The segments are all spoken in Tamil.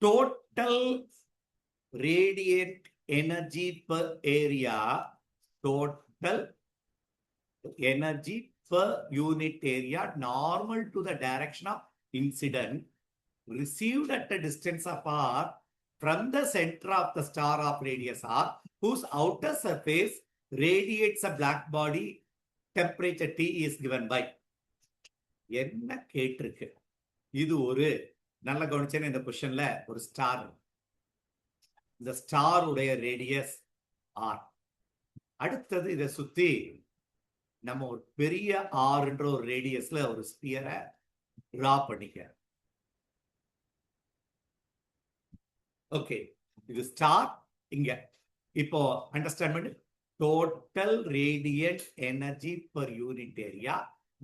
total radiant energy per area, total energy per unit area normal to the direction of incident received at a distance of r from the center of the star of radius r, whose outer surface radiates a black body, temperature T is given by. என்ன கேட்டிருக்கு? இது ஒரு நல்ல கவனிச்சேன்னு இந்த கொஸ்டின்ல ஒரு ஸ்டார். இந்த ஸ்டார் உடைய ரேடியஸ் ஆர். அடுத்தது இதை சுத்தி நம்ம ஒரு பெரிய ஆர்ன்ற ஒரு ரேடியஸ்ல ஒரு ஸ்பியரை டிரா பண்ணிக்க. ஓகே, இது ஸ்டார் இங்க. இப்போ அண்டர்ஸ்டாண்ட் பண்ணு. Total radiant energy per unit area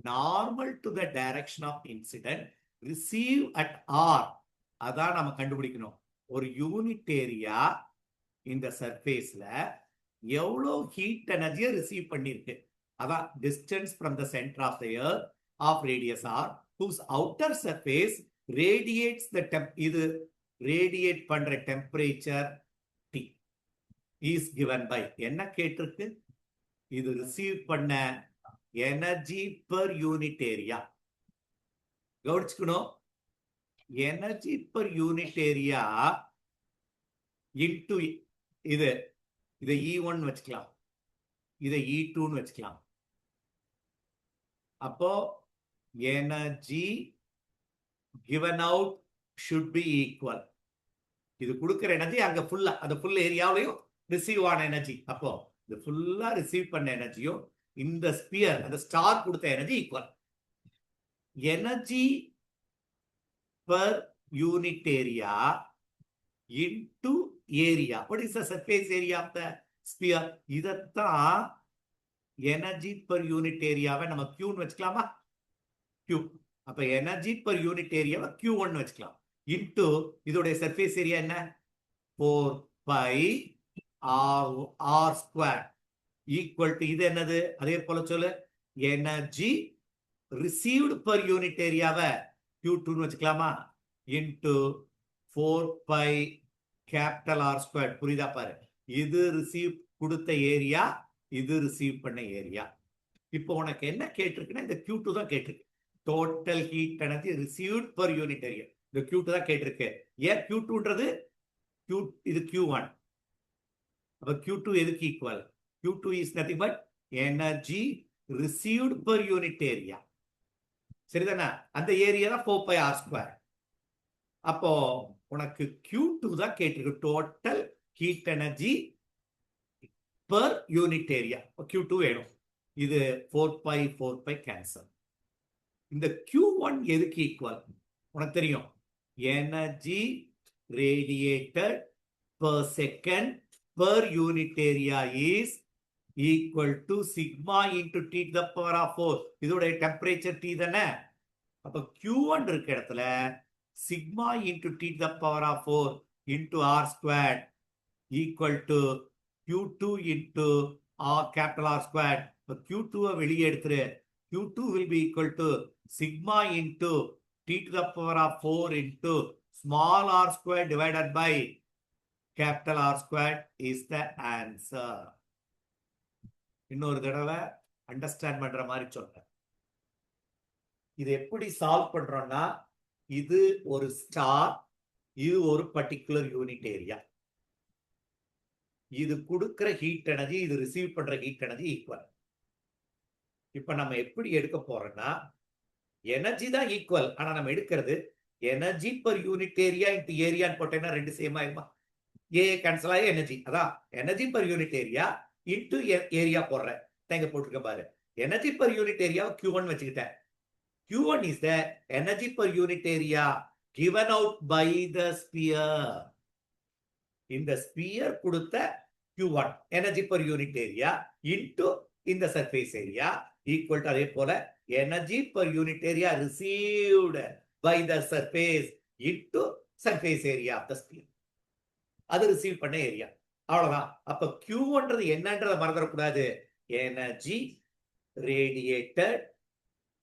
normal to the direction of incident receive at R. அதான் நம்ம கண்டுபிடிக்கணும். ஒரு யூனிட் ஏரியா இந்த சர்ஃபேஸ்ல எவ்வளோ ஹீட் எனர்ஜியை ரிசீவ் பண்ணிருக்கு. அதான் distance from the centre of the earth of radius R, whose outer surface radiates the இது ரேடியேட் பண்ற temperature T is given by. என்ன கேட்டிருக்கு? இது ரிசீவ் பண்ண எனர்ஜி பர் யூனிட் ஏரியா. கவனிச்சுக்கணும். Energy per unit area into இது இதை E1 வச்சுக்கலாம், இதை E2 வச்சுக்கலாம். அப்போ energy given out should be equal. இது கொடுக்கிற எனர்ஜி அங்க ஃபுல்லா அந்த ஃபுல் ஏரியாவிலையும் ரிசீவ் ஆன எனர்ஜி. அப்போ இது ஃபுல்லா ரிசீவ் பண்ண எனர்ஜியும் இந்த ஸ்பியர் அந்த ஸ்டார் கொடுத்த energy equal. Energy per unit area into area. What is the surface area of the sphere? இதத்தான் எனர்ஜி பர் யூனிட் ஏரியாவை நம்ம Qன்னு வச்சுக்கலாமா? Q. அப்ப எனர்ஜி பர் யூனிட் ஏரியாவை Q1 வச்சுக்கலாம். இன்டு இதோடைய சர்ஃபேஸ் ஏரியா என்ன? 4 pi r square equal to இது என்னது? அதே போல சொல்லு. எனர்ஜி ரிசீவ்டு பர் யூனிட் ஏரியாவை Q2 வச்சுக்கலாமா? Into 4 pi capital R square. புரியுதா பாரு? இது ரிசீவ் கொடுத்த ஏரியா, இது ரிசீவ் பண்ண ஏரியா. இப்போ உனக்கு என்ன கேட்டிருக்குன்னா இந்த Q2 தான் கேட்டிருக்கு. Total heat energy received per unit area. இந்த Q2 தான் கேட்டிருக்கு. ஏன் Q2ன்றது இது Q1. அப்ப Q2 எதுக்கு equal? Q2 is nothing but energy received per unit area. சரிதானா? அந்த ஏரியா தான் 4 pi r ஸ்கொயர். அப்போ உனக்கு Q2 தான் கேட்டிருக்கு. Total heat energy per unit area. Q2 வேணும். இது 4 pi கேன்சல். இந்த Q1 எதுக்கு ஈக்குவல்? உனக்கு தெரியும். Energy radiated per second per unit area is equal to sigma into T to the power of 4. இதோட டெம்பரேச்சர் T தானே? அப்ப Q1 இருக்க இடத்துல sigma into T to the power of 4 into R squared equal to Q2 into R capital R squared. Q2 வெளியே எடுத்துரு. Q2 will be equal to sigma into T to the power of 4 into small r squared divided by capital R squared is the answer. இன்னொரு தடவை அண்டர்ஸ்டாண்ட் பண்ற மாதிரி சொல்றேன். இது எப்படி சால்வ் பண்றோம்னா, இது ஒரு ஸ்டார், இது ஒரு பர்டிகுலர் யூனிட் ஏரியா. இது கொடுக்கிற ஹீட் எனர்ஜி, இது ரிசீவ் பண்ற ஹீட் எனர்ஜி ஈக்குவல். இப்ப நம்ம எப்படி எடுக்க போறோம்னா, எனர்ஜி தான் ஈக்குவல். ஆனா நம்ம எடுக்கிறது energy per unit area into ஏரியான்னு போட்டேன்னா ரெண்டு சேம் ஆயிருமா? ஏ கேன்சல் ஆகி எனர்ஜி. அதான் energy per unit area into area போடுறேன். தேங்க போட்டிருக்க பாரு. Energy per unit area Q1 வச்சுக்கிட்டேன். Q1 is the energy per unit area given out by the sphere. இந்த ஸ்பியர் கொடுத்த Q1 energy per unit area into இந்த சர்ஃபேஸ் ஏரியா ஈக்குவல் டு அதே போல energy per unit area received by the surface into surface area of the sphere. அது ரிசீவ் பண்ண ஏரியா. அவ்வளவுதான். அப்ப Q1ன்றது என்னன்றதை மறந்துடக்கூடாது. Energy radiated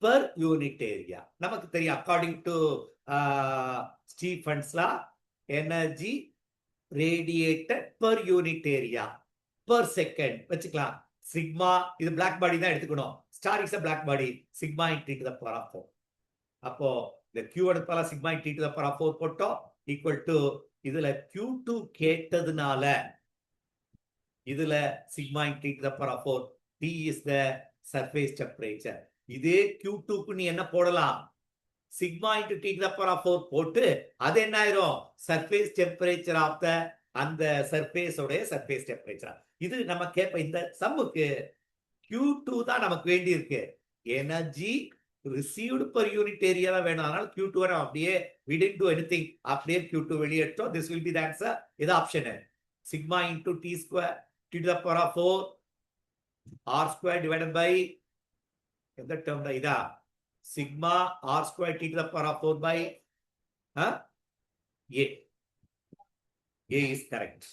per unit area. நமக்கு தெரியும் according to Stefan's law energy radiated per unit area per second வச்சுக்கலாம். சிக்மா இது பிளாக் பாடி தான் எடுத்துக்கணும். Star is a black body. Sigma into to the power of 4. அப்போ இந்த Q எடுத்தால sigma into to the power of 4 போட்டோம் ஈக்குவல் டு இதுல Q2 கேட்டதுனால இதுல sigma into to the power of 4 T is the surface temperature. இதே Q2 க்கு நீ என்ன போடலாம்? Sigma into T to the power of 4 போட்டு அது என்ன ஆயிரும்? சர்ஃபேஸ் டெம்பரேச்சர் ஆஃப் த அந்த சர்ஃபேஸ் உடைய சர்ஃபேஸ் டெம்பரேச்சர். இது நம்ம கேட்ப இந்த சம்முக்கு Q2 தான் நமக்கு வேண்டி இருக்கு. Energy received per unit area தான் வேணும். அதனால Q2 வரை அப்படியே we didn't do anything. அப்படியே Q2 வெளியேற்றோம். This will be the answer. இது option. Sigma into T square T to the power of 4 R square divided by எந்த டேர்ம் தான் இதா? Sigma R square T to the power of 4 by A. A is correct.